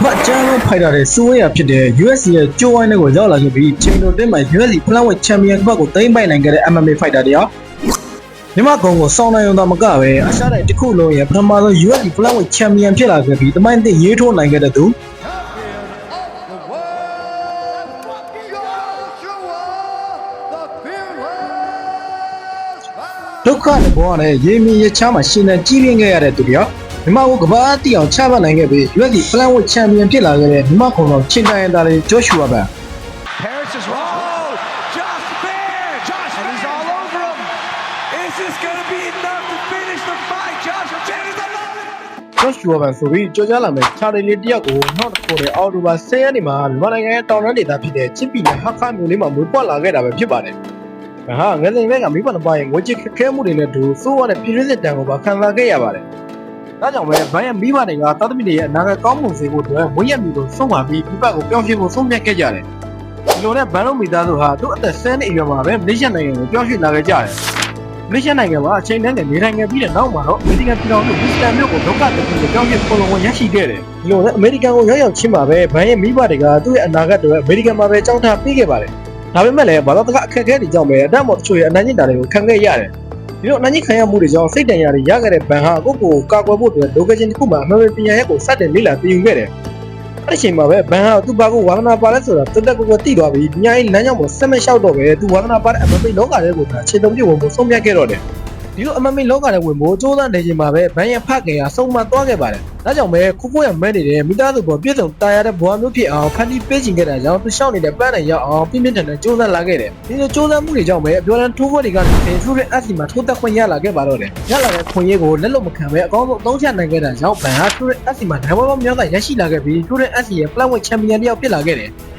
ဘာကျန်းဖိုက်တာတဲ့စိုးရဖြစ်တဲ့ UFC ရဲ့ကြိုးဝိုင်းတွေကိုရောက်လာခဲ့ပြီးချိန်တိုတင်းမှာ UFC ဖလန်ဝက်ချန်ပီယံကပတ်ကိုသိမ်းပိုက်နိုင်ခဲ့တဲ့ MMA ဖိုက်တာတရားမြမကုံကိုစောင်းနိုင်ုံသာမကပဲအရှားတိုင်းတစ်ခုလုံးရဲ့ပထမဆုံး UFC ဖလန်ဝက်ချန်ပီယံဖြစ်လာခဲ့ပြီးတမိုင်းသစ်ရေးထိုးနိုင်ခဲ့တဲ့သူဒုက္ခနဲ့ဘောရတဲ့ရေမီရချားမှာရှင်နေကြီးပြင်းခဲ့ရတဲ့သူတရားမြမကိုကဘာအတီအောင်ချပတ်နိုင်ခဲ့ပြီး UFC ဖလန်ဝက်ချန်ပီယံဖြစ်လာခဲ့တဲ့မြမကုံတော်ချင်းတိုင်းသားလေးဂျော့ရှူဝါဘန်Harris is wrong. Josh Bear. Josh and he's all over him. Is this going to be enough to finish the fight? Josh Bear is alive. ဂျော့ရှူဝါဘန်ဆိုပြီးကြော်ကြားလာမယ်ခြာရီလေးတယောက်ကိုနောက်တစ်ခုနဲ့အော်တိုဘာ10ရက်နေ့မှာမြန်မာနိုင်ငံရဲ့တောင်တန်းဒေသဖြစ်တဲ့ချစ်ပီနဲ့ဟာခါမြို့လေးမှာမွေးပွားလာခဲ့တာပဲဖြစ်ပါတယ်။ဟာငယ်စဉ်ကမိဘနှစ်ပါးရဲ့ငွေကြေးခက်ခဲမှုတွေနဲ့တူစိုးရတဲ့ပြည်တွင်းစစ်တမ်းကိုပါခံစားခဲ့ရပါတယ်။ဒါကြောင့်ပဲဘိုင်းရဲ့မိဘတွေကတာသမီတွေရဲ့အနာဂတ်ကောင်းမွန်စေဖို့အတွက်မွေးရမီကိုဆုံးပါပြီးဒီဘက်ကိုပြောင်းရွှေ့ဖို့ဆုံးဖြတ်ခဲ့ကြတယ်။ဒီလိုနဲ့ဘန်လုံးမိသားစုဟာသူ့အသက်10နှစ်အရွယ်မှာပဲမလေးရှားနိုင်ငံကိုပြောင်းရွှေ့လာခဲ့ကြတယ်။မလေးရှားနိုင်ငံမှာအချိန်တန်းနဲ့နေထိုင်ခဲ့ပြီးတဲ့နောက်မှာတော့အမေရိကန်ပြည်ထောင်စုဝစ်စတန်မြို့ကိုဒုက္ခတခုကိုပြောင်းရွှေ့ပုံလုံးဝင်ရရှိခဲ့တယ်။ဒီလိုနဲ့အမေရိကန်ကိုရောက်ချင်းမှာပဲဘန်ရဲ့မိဘတွေကသူ့ရဲ့အနာဂတ်တွေအမေရိကန်မှာပဲကြောင်းထားပေးခဲ့ပါတယ်။ဒါပေမဲ့လည်းဘာသာတကအခက်အခဲတွေကြောင့်ပဲအတတ်မော်တချို့ရဲ့အနိုင်ကျင့်တာတွေကိုခံခဲ့ရတယ်။ဒီလိုအနိုင်ကျင့်ခံရမှုတွေကြောင့်စိတ်တန်ရာတွေရခဲ့တဲ့ဘန်ဟာကိုယ့်ကိုယ်ကာကွယ်ဖို့အတွက်ဒုက္ခချင်းတစ်ခုမှအမှန်ပဲပညာရဲ့ကိုစတင်လေ့လာသိယူခဲ့တယ်။အဲ့ဒီအချိန်မှာပဲဘန်ဟာသူ့ဘာကိုဝါသနာပါလဲဆိုတာတက်ကိုသိသွားပြီးပညာရေးလမ်းကြောင်းကိုဆက်မလျှောက်တော့ပဲသူဝါသနာပါတဲ့အမှန်ပဲလောကထဲကိုခြေတုံးပြဝင်ဖို့ဆုံးဖြတ်ခဲ့တော့တယ်။ဒီလိုအမှန်ပဲလောကထဲဝင်ဖို့ကြိုးစားနေချိန်မှာပဲဘန်ရဲ့ဖခင်ဟာဆုံးမသွားခဲ့ပါတယ်။ဒါကြောင့်ပဲခိုးခိုးရမဲနေတဲ့မိသားစုပေါ်ပြည့်စုံတာယာတဲ့ဘဝမျိုးဖြစ်အောင်ဖန်တီးပေးခြင်းခဲ့တာကြောင့်သူရှောက်နေတဲ့ပန်းနဲ့ရောက်အောင်ပြင်းပြင်းထန်ထန်ကြိုးစားလာခဲ့တယ်။ဒီလိုကြိုးစားမှုတွေကြောင့်ပဲအပြောင်းလဲထိုးပွဲတွေကနေသူ့ရဲ့အစီမှာထိုးသက်ခွင့်ရလာခဲ့ပါတော့တယ်။ရလာတဲ့ခွင့်ရေးကိုလက်လွတ်မခံပဲအကောင်းဆုံးအသုံးချနိုင်ခဲ့တာကြောင့်ဘန်ဟာသူ့ရဲ့အစီမှာနိုင်ပွဲပေါင်းများစွာရရှိလာခဲ့ပြီးသူ့ရဲ့အစီရဲ့ဖလန်ဝက်ချန်ပီယံတယောက်ဖြစ်လာခဲ့တယ်။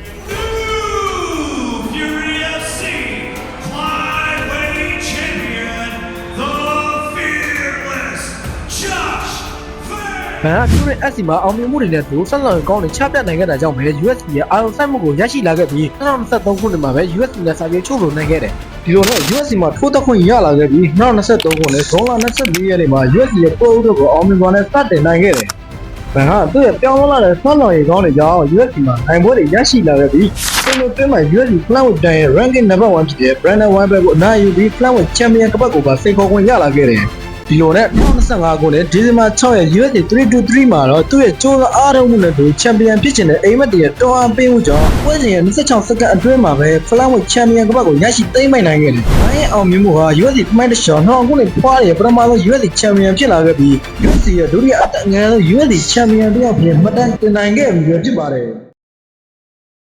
ဘန်ဟာသူ့ရဲ့အစီမှာအောင်မြင်မှုတွေနဲ့သူဆက်ဆောင်ကောင်းတွေချပြနိုင်ခဲ့တာကြောင့်ပဲ UFC ရဲ့အာရုံစိုက်မှုကိုရရှိလာခဲ့ပြီး2023ခုနှစ်မှာပဲ UFC နဲ့စာပြေချုပ်လို့နိုင်ခဲ့တယ်။ဒီလိုနဲ့ UFC မှာထိုးသက်ခွင့်ရလာခဲ့ပြီး2023ခုနှစ်ဇွန်လ24ရက်နေ့မှာ UFC ရဲ့ပို့ဥတို့ကိုအောင်မြင်စွာနဲ့စတင်နိုင်ခဲ့တယ်။ဘန်ဟာသူ့ရဲ့ပြောင်းလဲလာတဲ့ဆက်ဆောင်ရည်ကောင်းတွေကြောင့် UFC မှာနိုင်ပွဲတွေရရှိလာခဲ့ပြီးချိန်တိုတင်းမှာ UFC Flyweight တန်းရဲ့ ranking number 1ဖြစ်တဲ့ Brandon Weinberg ကိုအနိုင်ယူပြီး Flyweight Champion ကပတ်ကိုပါစိန်ခေါ်ခွင့်ရလာခဲ့တယ်။ဒီလိုနဲ့2025ခုနှစ်ဒီဇင်ဘာ6ရက် UFC 323မှာတော့သူ့ရဲ့ကြိုးစားအားထုတ်မှုနဲ့သူချန်ပီယံဖြစ်ချင်တဲ့အိမ်မက်တရဲ့တွန်းအားပေးမှုကြောင့်ပွဲစဉ်ရဲ့26စက္ကန့်အတွင်းမှာပဲဖလန်ဝက်ချန်ပီယံကပတ်ကိုရရှိသိမ်းပိုက်နိုင်ခဲ့တယ်။ဒါရဲ့အောင်မြင်မှုဟာ UFC သမိုင်းတစ်လျှောက်2000ခုနှစ်ဖွားရဲ့ပထမဆုံး UFC ချန်ပီယံဖြစ်လာခဲ့ပြီး UFC ရဲ့ဒုတိယအတန်းငယ်ဆုံး UFC ချန်ပီယံတစ်ယောက်ဖြစ်မှတ်တမ်းတင်နိုင်ခဲ့ပြီဖြစ်ပါတယ်။